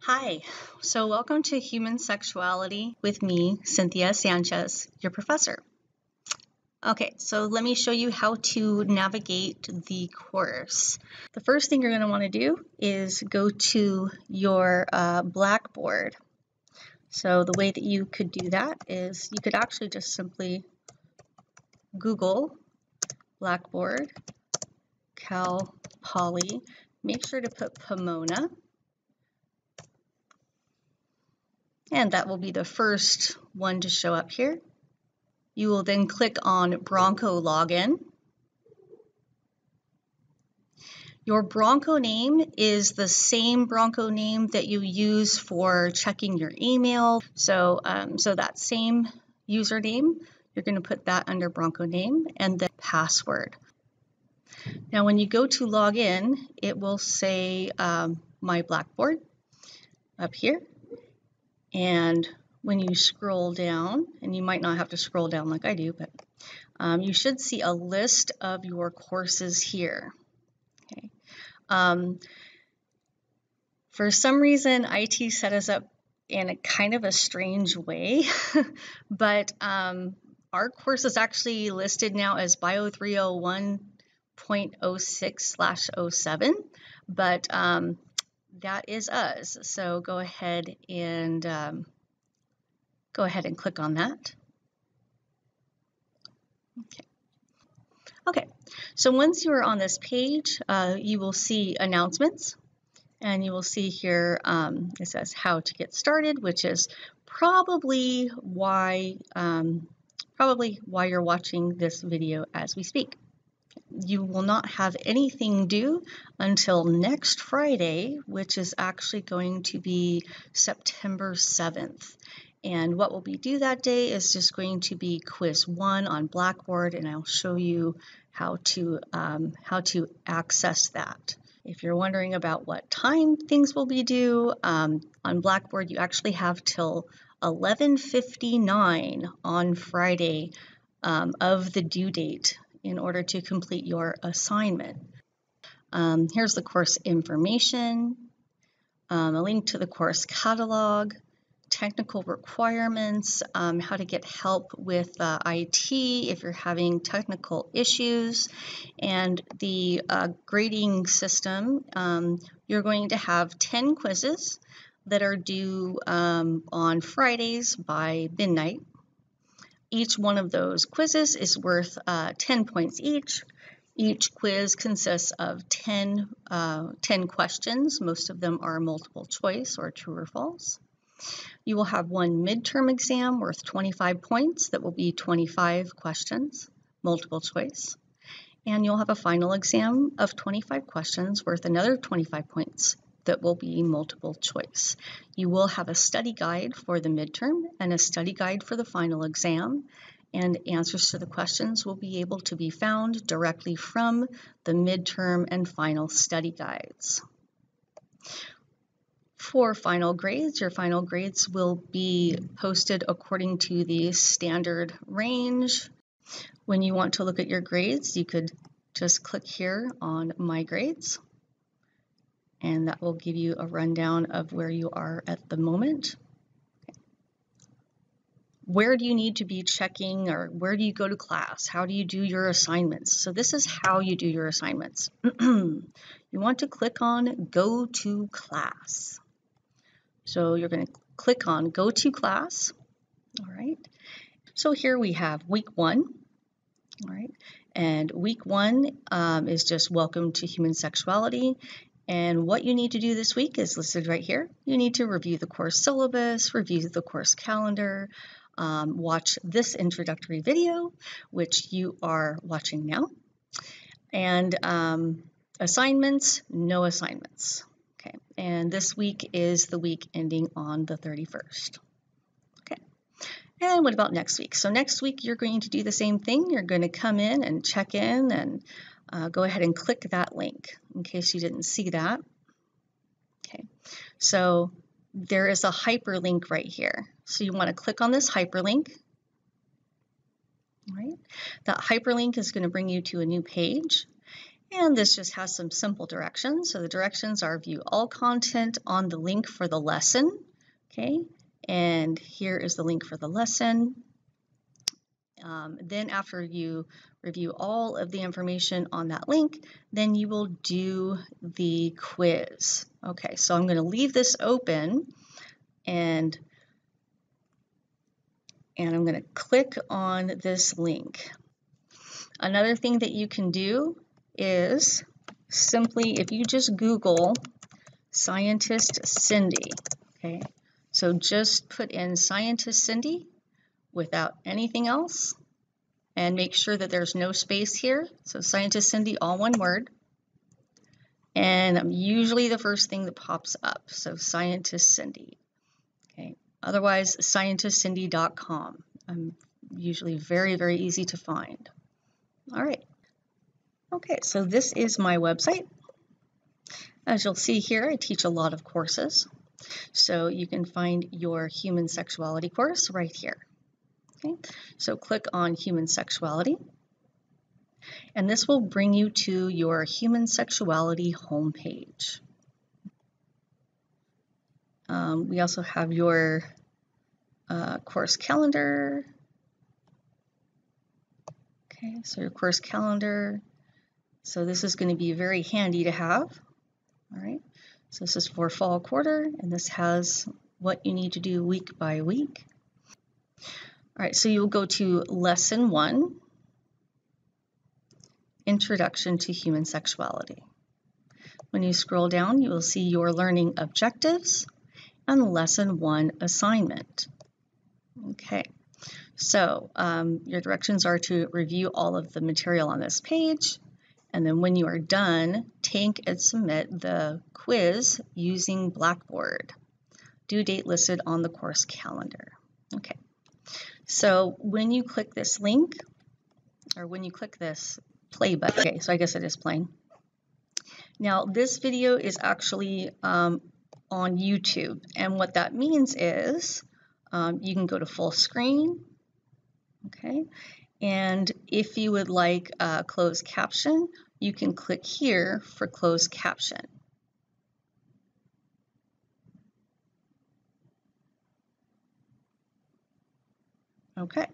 Hi, so welcome to Human Sexuality with me, Cynthia Sanchez, your professor. Okay, so let me show you how to navigate the course. The first thing you're going to want to do is go to your Blackboard. So the way that you could do that is you could actually just simply Google Blackboard, Cal Poly. Make sure to put Pomona. And that will be the first one to show up here. You will then click on Bronco Login. Your Bronco name is the same Bronco name that you use for checking your email. So that same username, you're going to put that under Bronco name and then password. Now, when you go to log in, it will say My Blackboard up here. And when you scroll down, and you might not have to scroll down like I do, but you should see a list of your courses here. Okay. For some reason, IT set us up in a kind of a strange way, but our course is actually listed now as Bio 301.06/07, but that is us. So go ahead and click on that. Okay, so once you are on this page, you will see announcements, and you will see here it says how to get started, which is probably why you're watching this video as we speak. You will not have anything due until next Friday, which is actually going to be September 7th. And what will be due that day is just going to be quiz 1 on Blackboard, and I'll show you how to access that. If you're wondering about what time things will be due, on Blackboard you actually have till 11:59 on Friday of the due date in order to complete your assignment. Here's the course information, a link to the course catalog, technical requirements, how to get help with IT if you're having technical issues, and the grading system. You're going to have 10 quizzes that are due on Fridays by midnight. Each one of those quizzes is worth 10 points each. Each quiz consists of 10 questions. Most of them are multiple choice or true or false. You will have one midterm exam worth 25 points that will be 25 questions, multiple choice. And you'll have a final exam of 25 questions worth another 25 points that will be multiple choice. You will have a study guide for the midterm and a study guide for the final exam, and answers to the questions will be able to be found directly from the midterm and final study guides. For final grades, your final grades will be posted according to the standard range. When you want to look at your grades, you could just click here on My Grades, and that will give you a rundown of where you are at the moment. Okay. Where do you need to be checking, or where do you go to class? How do you do your assignments? So this is how you do your assignments. You want to click on Go to Class. So you're going to click on Go to Class. All right. So here we have week 1. All right. And week 1 is just Welcome to Human Sexuality. And what you need to do this week is listed right here. You need to review the course syllabus, review the course calendar, watch this introductory video, which you are watching now. And assignments, no assignments. Okay, and this week is the week ending on the 31st. Okay, and what about next week? So next week you're going to do the same thing. You're going to come in and check in and go ahead and click that link in case you didn't see that. Okay, so there is a hyperlink right here. So you want to click on this hyperlink. All right, that hyperlink is going to bring you to a new page. And this just has some simple directions. So the directions are view all content on the link for the lesson. Okay, and here is the link for the lesson. Then after you review all of the information on that link, then you will do the quiz. Okay, so I'm going to leave this open and I'm going to click on this link. Another thing that you can do is simply, if you just Google Scientist Cindy, okay, so just put in Scientist Cindy without anything else and make sure that there's no space here. So Scientist Cindy, all one word. And I'm usually the first thing that pops up. So Scientist Cindy, okay. Otherwise, scientistcindy.com. I'm usually very, very easy to find. All right. Okay, so this is my website. As you'll see here, I teach a lot of courses. So you can find your Human Sexuality course right here. Okay, so click on Human Sexuality, and this will bring you to your Human Sexuality homepage. We also have your course calendar. Okay, so your course calendar. So this is going to be very handy to have. All right, so this is for fall quarter, and this has what you need to do week by week. All right, so you'll go to Lesson 1, Introduction to Human Sexuality. When you scroll down, you will see your learning objectives and Lesson 1 assignment. Okay, so your directions are to review all of the material on this page, and then when you are done, take and submit the quiz using Blackboard. Due date listed on the course calendar. Okay. So when you click this link, or when you click this play button, okay, so I guess it is playing. Now this video is actually on YouTube, and what that means is you can go to full screen, okay, and if you would like closed caption, you can click here for closed caption. Okay,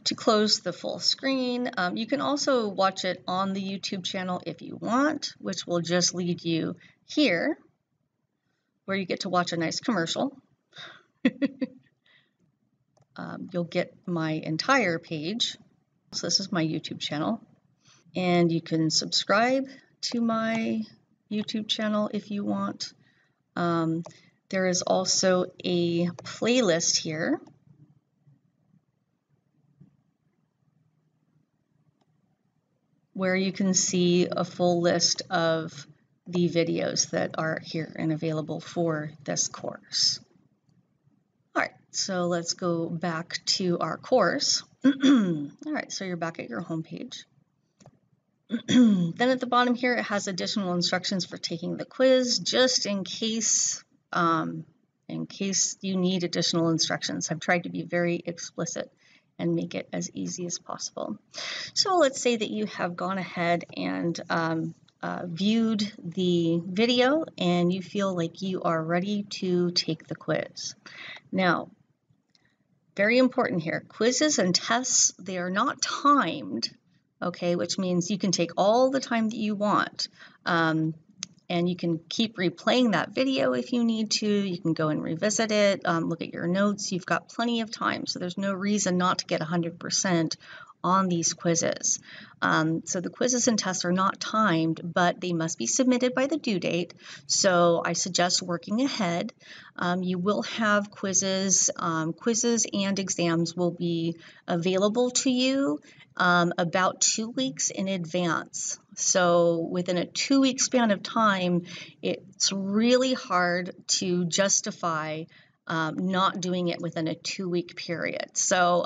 to close the full screen, you can also watch it on the YouTube channel if you want, which will just lead you here, where you get to watch a nice commercial. You'll get my entire page. So this is my YouTube channel, and you can subscribe to my YouTube channel if you want. There is also a playlist here. Where you can see a full list of the videos that are here and available for this course. All right, so let's go back to our course. All right, so you're back at your home page. Then at the bottom here, it has additional instructions for taking the quiz, just in case you need additional instructions. I've tried to be very explicit and make it as easy as possible. So let's say that you have gone ahead and viewed the video and you feel like you are ready to take the quiz. Now, very important here, quizzes and tests, they are not timed, okay, which means you can take all the time that you want. And you can keep replaying that video if you need to. You can go and revisit it, look at your notes. You've got plenty of time, so there's no reason not to get 100% on these quizzes. So the quizzes and tests are not timed, but they must be submitted by the due date. So I suggest working ahead. You will have quizzes. Quizzes and exams will be available to you about 2 weeks in advance. So within a 2-week span of time, it's really hard to justify not doing it within a 2-week period. So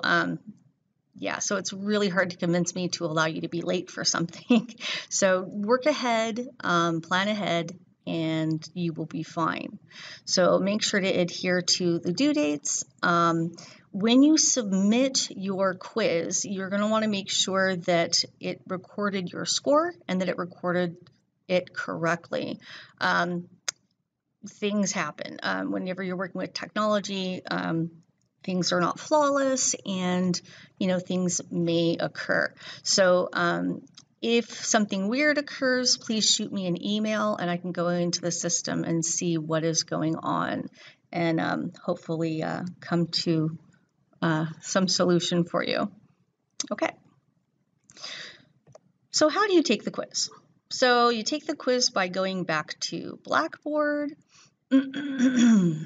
yeah, so it's really hard to convince me to allow you to be late for something. So work ahead, plan ahead, and you will be fine. So make sure to adhere to the due dates. When you submit your quiz, you're going to want to make sure that it recorded your score and that it recorded it correctly. Things happen. Whenever you're working with technology, things are not flawless, and things may occur. So if something weird occurs, please shoot me an email and I can go into the system and see what is going on and hopefully come to some solution for you. Okay. So how do you take the quiz? So you take the quiz by going back to Blackboard. Okay.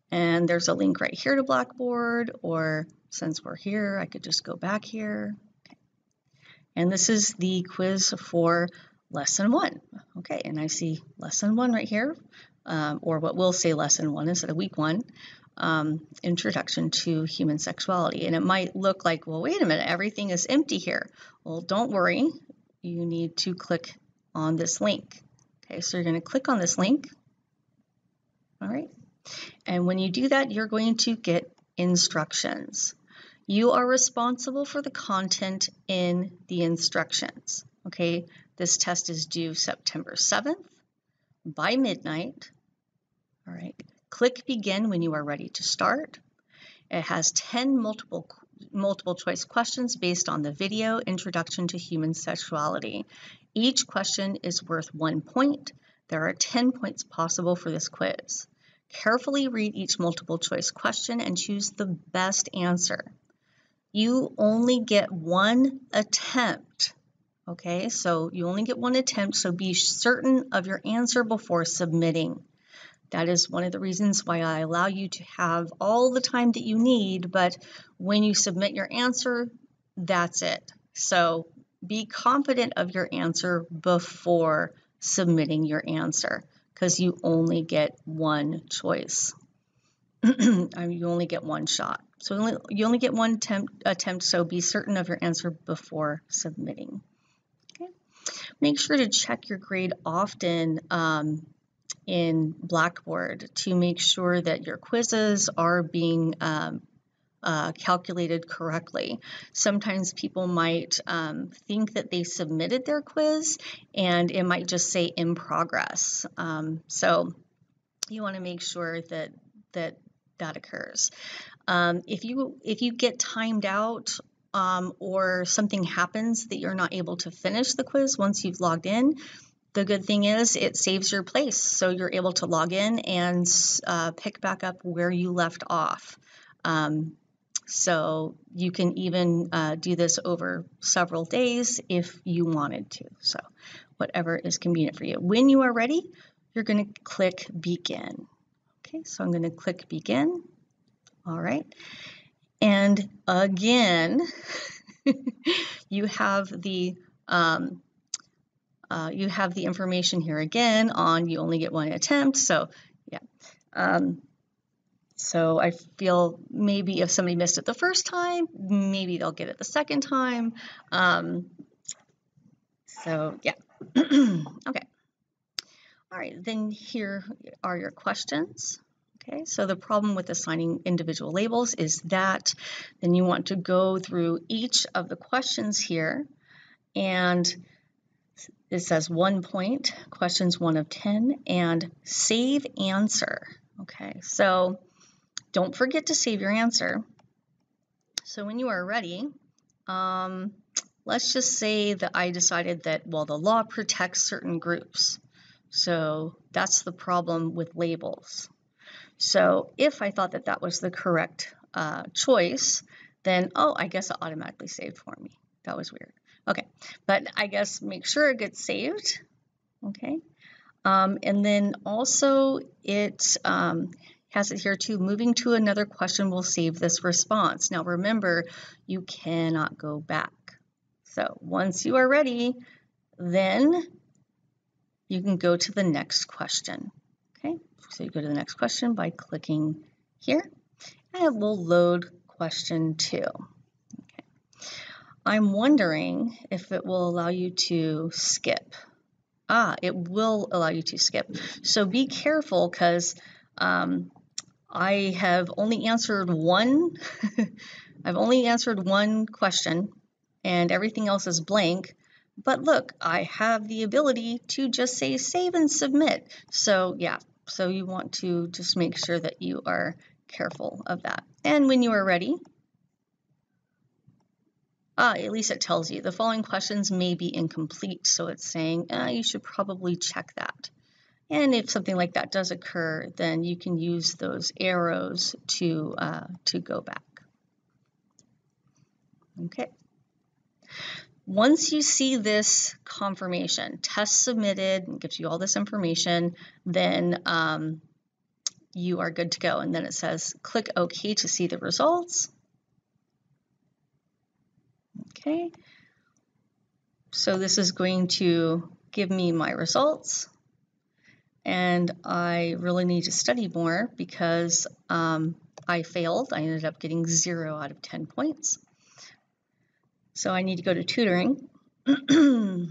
And there's a link right here to Blackboard, or since we're here, I could just go back here. Okay. And this is the quiz for lesson 1. Okay, and I see lesson 1 right here, or what we'll say lesson 1 instead of week 1, introduction to human sexuality. And it might look like, well, wait a minute, everything is empty here. Well, don't worry, you need to click on this link. Okay, so you're going to click on this link. All right. And when you do that, you're going to get instructions. You are responsible for the content in the instructions. Okay, this test is due September 7th by midnight. All right, click begin when you are ready to start. It has 10 multiple choice questions based on the video Introduction to Human Sexuality. Each question is worth 1 point. There are 10 points possible for this quiz. Carefully read each multiple choice question and choose the best answer. You only get 1 attempt, okay? So you only get 1 attempt, so be certain of your answer before submitting. That is one of the reasons why I allow you to have all the time that you need, but when you submit your answer, that's it. So be confident of your answer before submitting your answer, because you only get 1 choice. You only get 1 shot. So you only get 1 attempt, so be certain of your answer before submitting. Okay. Make sure to check your grade often in Blackboard to make sure that your quizzes are being calculated correctly. Sometimes people might think that they submitted their quiz and it might just say in progress. So you want to make sure that occurs. If you get timed out or something happens that you're not able to finish the quiz once you've logged in, the good thing is it saves your place, so you're able to log in and pick back up where you left off. So you can even do this over several days if you wanted to. So whatever is convenient for you. When you are ready, you're going to click begin. Okay, so I'm going to click begin. All right. And again, you have the information here again on you only get 1 attempt. So yeah. So I feel maybe if somebody missed it the first time, maybe they'll get it the second time. So yeah. Okay. All right, then here are your questions. Okay, so the problem with assigning individual labels is that then you want to go through each of the questions here, and it says 1 point, questions 1 of 10, and save answer. Okay, so don't forget to save your answer. So when you are ready, let's just say that I decided that, well, the law protects certain groups. So that's the problem with labels. So if I thought that that was the correct choice, then, oh, I guess it automatically saved for me. That was weird. Okay, but I guess make sure it gets saved. Okay, and then also it has it here too. Moving to another question will save this response. Now remember, you cannot go back. So once you are ready, then you can go to the next question. Okay, so you go to the next question by clicking here, and it will load question 2. Okay. I'm wondering if it will allow you to skip. It will allow you to skip. So be careful, because I have only answered one. I've only answered one question, and everything else is blank. But look, I have the ability to just say save and submit. So yeah, so you want to just make sure that you are careful of that. And when you are ready, at least it tells you the following questions may be incomplete. So it's saying you should probably check that. And if something like that does occur, then you can use those arrows to go back. Okay. Once you see this confirmation, test submitted, and gives you all this information, then you are good to go. And then it says click OK to see the results. Okay. So this is going to give me my results. And I really need to study more, because I failed. I ended up getting 0 out of 10 points. So I need to go to tutoring. Okay.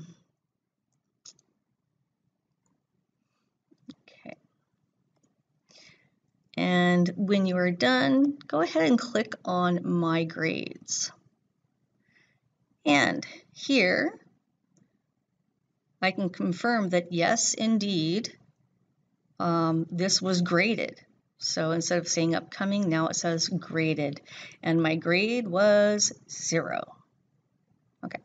And when you are done, go ahead and click on My Grades. And here, I can confirm that yes, indeed, this was graded. So instead of saying upcoming, now it says graded. And my grade was 0. Okay.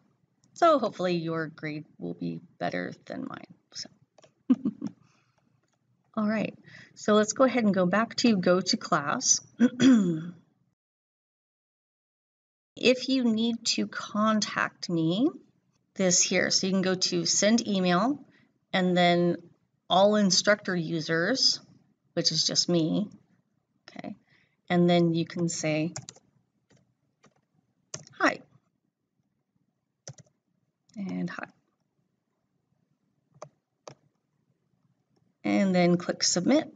So hopefully your grade will be better than mine. So. All right. So let's go ahead and go back to go to class. If you need to contact me, this here. So you can go to send email, and then all instructor users, which is just me. Okay. And then you can say, hi. And hi. And then click submit.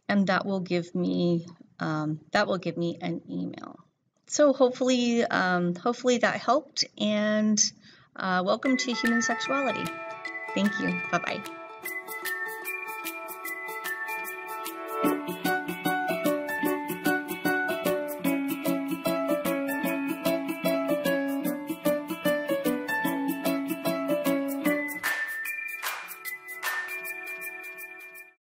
And that will give me an email. So hopefully that helped, and welcome to Human Sexuality. Thank you. Bye-bye.